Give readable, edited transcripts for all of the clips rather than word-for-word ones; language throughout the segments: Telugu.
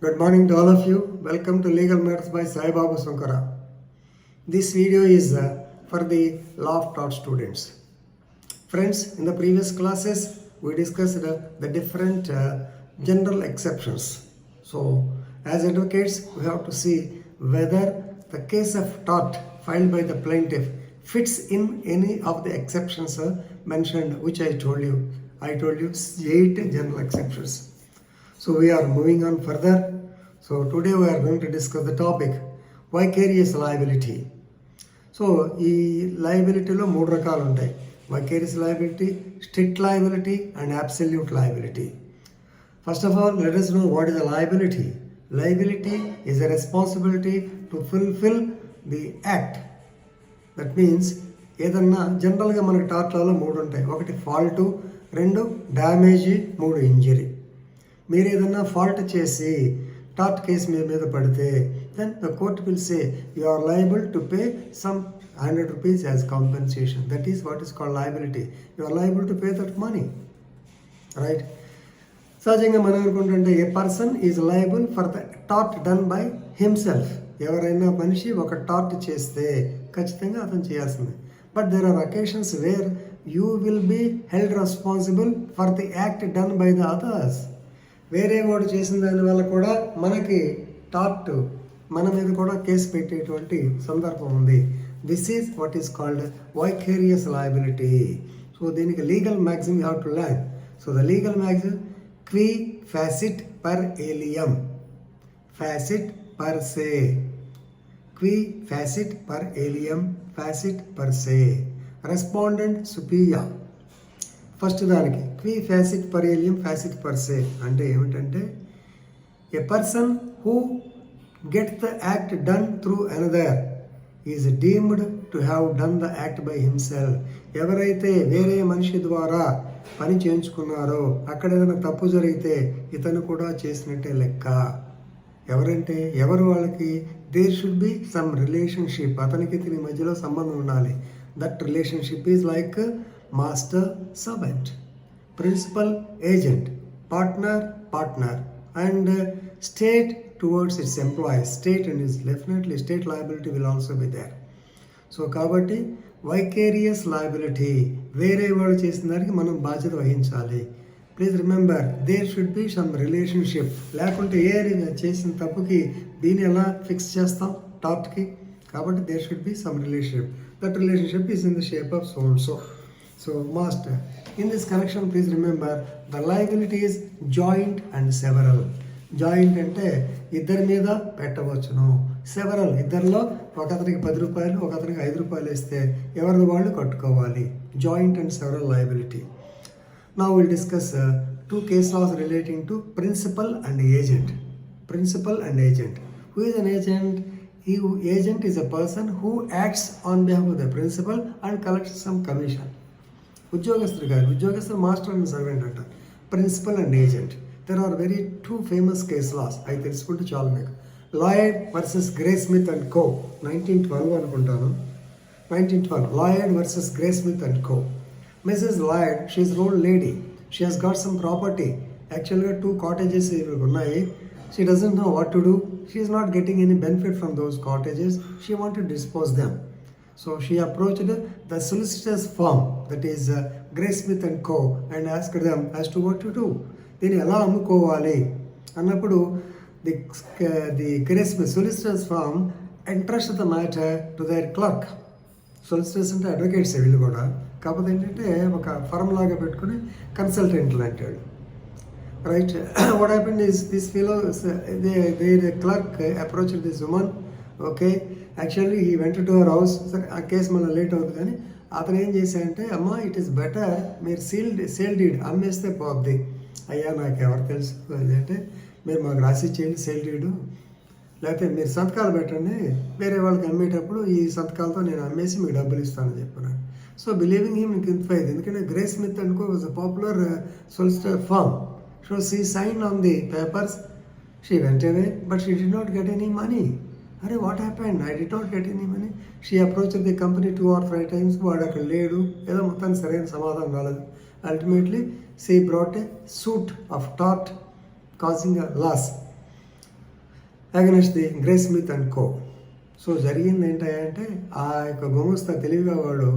Good morning to all of you. Welcome to Legal Matters by Sai-Babu Sankara. This video is for the law of tort students. Friends, in the previous classes, we discussed the different general exceptions. So, as advocates, we have to see whether the case of tort filed by the plaintiff fits in any of the exceptions mentioned, which I told you. I told you 8 general exceptions. So we are moving on further. So today we are going to discuss the topic vicarious liability. So ఈ లయబిలిటీలో 3 రకాలు ఉంటాయి. Vicarious liability, strict liability and absolute liability. First of all, let us know what is a liability. Liability is a responsibility to fulfill the act. That means ఏదన్నా జనరల్గా మనకి టార్ట్లలో 3 ఉంటాయి. ఒకటి ఫాల్టు, 2 డ్యామేజ్, 3 ఇంజరీ. మీరు ఏదన్నా ఫాల్ట్ చేసి టార్ట్ కేసు మీ మీద పడితే then the court will say you are liable to pay some 100 rupees as compensation. That is what is called liability. You are liable to pay that money, right? సహజంగా మనం అనుకుంటుంటే a person is liable for the tort done by himself. ఎవరైనా మనిషి ఒక టార్ట్ చేస్తే ఖచ్చితంగా అతను చేయాల్సిందే. But there are occasions where you will be held responsible for the act done by the others. వేరే వాడు చేసిన దానివల్ల కూడా మనకి టార్ట్ మన మీద కూడా కేసు పెట్టేటువంటి సందర్భం ఉంది. This is what is called vicarious liability. So దీనికి legal maxim you have to learn. So the legal maxim qui facit per alium, facit per se, qui facit per alium, facit per se, respondeat superior. First దానికి qui facit per alium, facit per se అంటే ఏమిటంటే a person who get the act done through another is deemed to have done the act by himself. ఎవరైతే వేరే మనిషి ద్వారా పని చేయించుకున్నారో అక్కడ ఏదైనా తప్పు జరిగితే ఇతను కూడా చేసినట్టే లెక్క. ఎవరంటే ఎవరు వాళ్ళకి there should be some relationship. అతనికి దీని మధ్యలో సంబంధం ఉండాలి. That relationship is like master servant, principal agent, partner and state towards its employees. State and is definitely state liability will also be there. So kabatti vicarious liability, వేరే వాళ్ళు చేసిన దానికి మనం బాధ్యత వహించాలి. Please remember there should be some relationship. లేకుంటే చేసిన తప్పుకి దీన్ని ఎలా ఫిక్స్ చేస్తాం టార్ట్కి? కాబట్టి there should be some relationship. That relationship is in the shape of so and so. So master, in this connection please remember the liability is joint and several. Joint అంటే ఇద్దరి మీద పెట్టవచ్చును. సెవరల్ ఇద్దరిలో ఒకతనికి 10 రూపాయలు ఒకతనికి 5 రూపాయలు ఇస్తే ఎవరిది వాళ్ళు కట్టుకోవాలి. Joint and several liability. Now we'll discuss 2 case laws relating to principal and agent. Principal and agent. Who is an agent? Agent is a person who acts on behalf of the principal and collects some commission. ఉద్యోగస్తులు గారు, ఉద్యోగస్తులు మాస్టర్ అండ్ సర్వెంట్ అంట. Principal and agent. There are very 2 famous case laws. అవి తెలుసుకుంటే చాలు మీకు. Lloyd versus Grace Smith and Co, 1912 అనుకుంటాను. 1912 Lloyd versus Grace Smith and Co. Mrs Lloyd, she is old lady. She has got some property. యాక్చువల్గా 2 cottages ఉన్నాయి. She doesn't know what to do. She is not getting any benefit from those cottages. She want to dispose them. So she approached the solicitor's firm, that is Gray Smith and Co, and asked them as to what to do. దీన్ని ఎలా అమ్ముకోవాలి అన్నప్పుడు the Gray Smith solicitor's firm entrusted the matter to their clerk. Solicitors అంటే అడ్వకేట్స్ వీళ్ళు కూడా. కాకపోతే ఏంటంటే ఒక ఫర్మ్ లాగా పెట్టుకుని కన్సల్టెంట్లు అంటాడు, right? What happened is this fellow, their clerk approached this woman. Okay, actually ఈ వెంట టు అవర్ హౌస్. సరే ఆ కేసు మళ్ళీ లేట్ అవుతుంది కానీ అతను ఏం చేశాడంటే, అమ్మ ఇట్ ఈస్ బెటర్ మీరు సేల్ డీడ్ అమ్మేస్తే పోద్ది. అయ్యా నాకు ఎవరు తెలుసు అంటే, మీరు మాకు రాసి ఇచ్చేయండి సేల్ డీడు, లేకపోతే మీరు సంతకాలు పెట్టండి, వేరే వాళ్ళకి అమ్మేటప్పుడు ఈ సంతకాలతో నేను అమ్మేసి మీకు డబ్బులు ఇస్తానని చెప్పినాను. సో బిలీవింగ్ హిమ్ కింద, ఎందుకంటే Grey Smith and Co was a popular solicitor firm. So she sign on the papers. She went away but she did not get any money. అరే what happened, I did not get any money. She approach the company 2 or 5 times. వాడు అక్కడ లేడు, ఏదో మొత్తానికి సరైన సమాధానం రాలేదు. Ultimately she brought A suit of tart causing a loss. Against the grey Smith and co. So జరిగింది ఏంటంటే ఆ యొక్క గుమస్తా తెలివిగా వాడు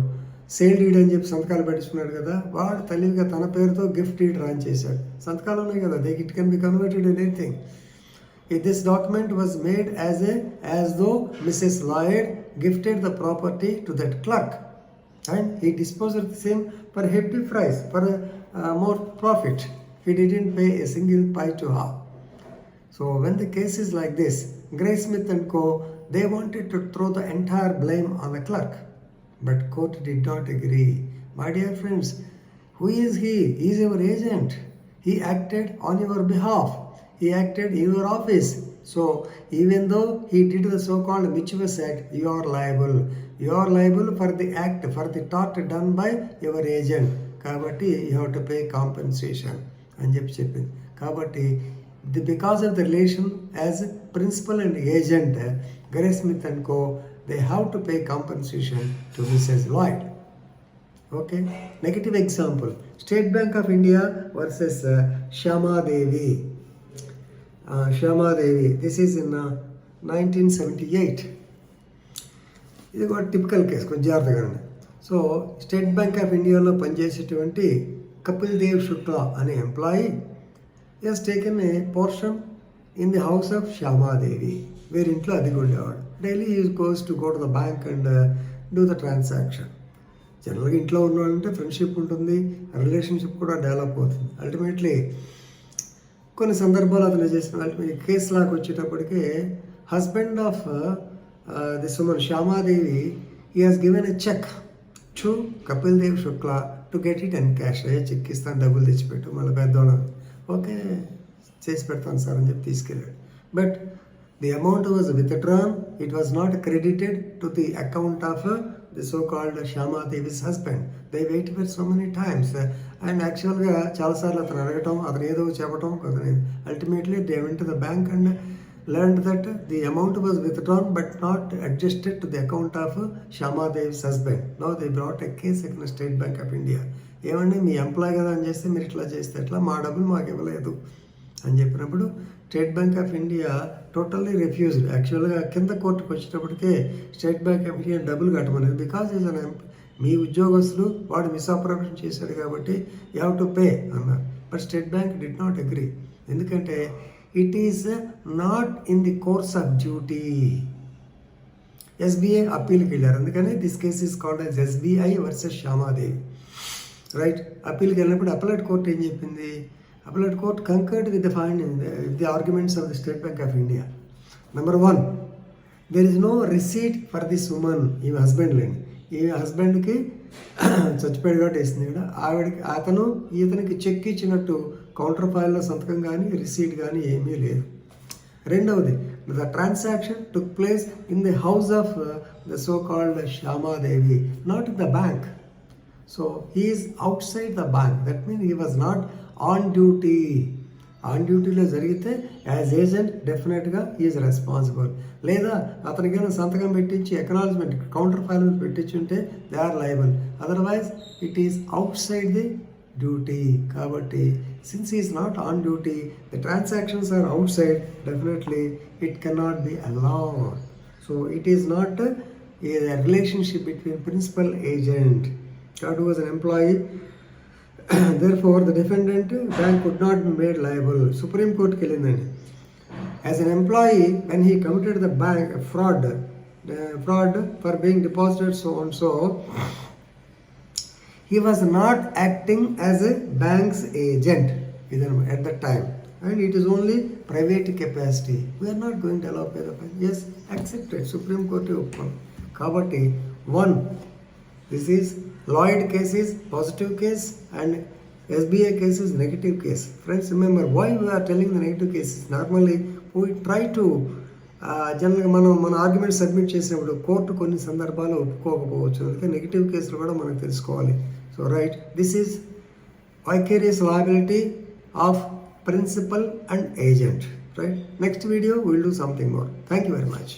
సేల్ డీడ్ అని చెప్పి సంతకాలు పెట్టించుకున్నాడు కదా, వాడు తెలివిగా తన పేరుతో గిఫ్ట్ డీడ్ రాన్ చేశాడు. సంతకాలు ఉన్నాయి కదా, it can be converted in anything. This document was made as though Mrs. Lloyd gifted the property to that clerk, and he disposed of the same for a hefty price, for more profit. He didn't pay a single pie to her. So when the case is like this, Gray Smith and Co., they wanted to throw the entire blame on the clerk, but court did not agree. My dear friends, who is he? He is your agent. He acted on your behalf. He acted in your office. So even though he did the so-called mischievous act, you are liable. You are liable for the act, for the tort done by your agent. Kabatti you have to pay compensation అని చెప్పింది. కాబట్టి because of the relation as principal and agent, Gray Smith and Co., they have to pay compensation to Mrs. Lloyd. Okay. Negative example. State Bank of India versus Shyama Devi. Shyama Devi. This is in 1978. ఇది ఒక టిపికల్ కేసు, కొంచెం జాగ్రత్తగా. సో స్టేట్ బ్యాంక్ ఆఫ్ ఇండియాలో పనిచేసేటువంటి కపిల్ దేవ్ శుక్లా అనే employee has taken a portion in the house of Shyamadevi. వీరింట్లో అదిగి ఉండేవాడు. Daily he goes to go to the bank and do the transaction. జనరల్గా ఇంట్లో ఉన్నవాళ్ళంటే ఫ్రెండ్షిప్ ఉంటుంది, రిలేషన్షిప్ కూడా డెవలప్ అవుతుంది. అల్టిమేట్లీ కొన్ని సందర్భాలు అతను చేసిన కేసు లాగా వచ్చేటప్పటికే husband of this woman Shyamadevi, he has given a cheque to Kapil Dev Shukla to get it and cash. Cheque ఇస్తాను, డబ్బులు తెచ్చిపెట్టు, మళ్ళీ పెద్దవాళ్ళు ఓకే చేసి పెడతాను సార్ అని చెప్పి తీసుకెళ్ళాడు. But the amount was withdrawn, it was not credited to the account of the so called Shyama Devi's husband. They wait for so many times and యాక్చువల్గా చాలాసార్లు అతను అడగటం, అతను ఏదో చెప్పటం, ultimately they went to the bank and learned that the amount was withdrawn but not adjusted to the account of Shyama Devi's husband. Now they brought a case against State Bank of India. ఏమండి మీ ఎంప్లాయ్ కదా అని చేస్తే మీరు ఇట్లా చేస్తే ఎట్లా, మా డబ్బులు మాకు ఇవ్వలేదు అని చెప్పినప్పుడు state Bank of India totally refused. యాక్చువల్గా కింద కోర్టుకు వచ్చేటప్పటికే స్టేట్ బ్యాంక్ ఆఫ్ ఇండియా డబ్బులు కట్టమనేది. బికాజ్ ఈజ్ అన్ మీ ఉద్యోగస్తులు వాడు మిస్ఆపరేషన్ చేశాడు కాబట్టి యూ హ్యావ్ టు పే అన్నారు. But state bank did not agree. ఎందుకంటే it is not in the course of duty. SBI అప్పీల్కి వెళ్ళారు. అందుకని this case is called as SBI versus Shyamadevi. Right. అప్పీల్కి వెళ్ళినప్పుడు అపలైట్ కోర్ట్ ఏం చెప్పింది? Appellate court concurred with the arguments of the State Bank of India. Number 1, there is no receipt for this woman. ఈ హస్బెండ్ లేండి, ఈ హస్బెండ్కి చచ్చిపోయాడు కాబట్టి వేసింది ఇక్కడ. ఆవిడకి ఇతనికి చెక్ ఇచ్చినట్టు కౌంటర్ ఫైల్లో సంతకం కానీ రిసీట్ కానీ ఏమీ లేదు. రెండవది, the transaction took place in the house of the so called Shyamadevi, not in the bank. So he is outside the bank. That mean he was not on duty. On డ్యూటీలో జరిగితే యాజ్ ఏజెంట్ డెఫినెట్గా ఈజ్ రెస్పాన్సిబుల్. లేదా అతనికి సంతకం పెట్టించి ఎకనాలజ్మెంట్ కౌంటర్ ఫైల్ పెట్టించుంటే they are liable. Otherwise it is outside the duty. కాబట్టి since is not on duty, the transactions are out side, definitely it cannot be allowed. So it is not a relationship between principal agent. God was an employee. Therefore, the defendant bank could not be made liable. Supreme Court kelindandi. As an employee, when he committed the bank fraud for being deposited so and so, he was not acting as a bank's agent at that time, and it is only private capacity. We are not going to allow pay the fine. Yes, accepted. Supreme Court kabatti 1, this is Lloyd case is positive case and SBI case is negative case. Friends, remember why we are telling the negative cases. Normally we try to జనరల్గా మన ఆర్గ్యుమెంట్ సబ్మిట్ చేసినప్పుడు కోర్టు కొన్ని సందర్భాలు ఒప్పుకోకపోవచ్చు. అందుకే నెగిటివ్ కేసులు కూడా మనం తెలుసుకోవాలి. So right, this is vicarious liability of principal and agent. Right, next video we will do something more. Thank you very much.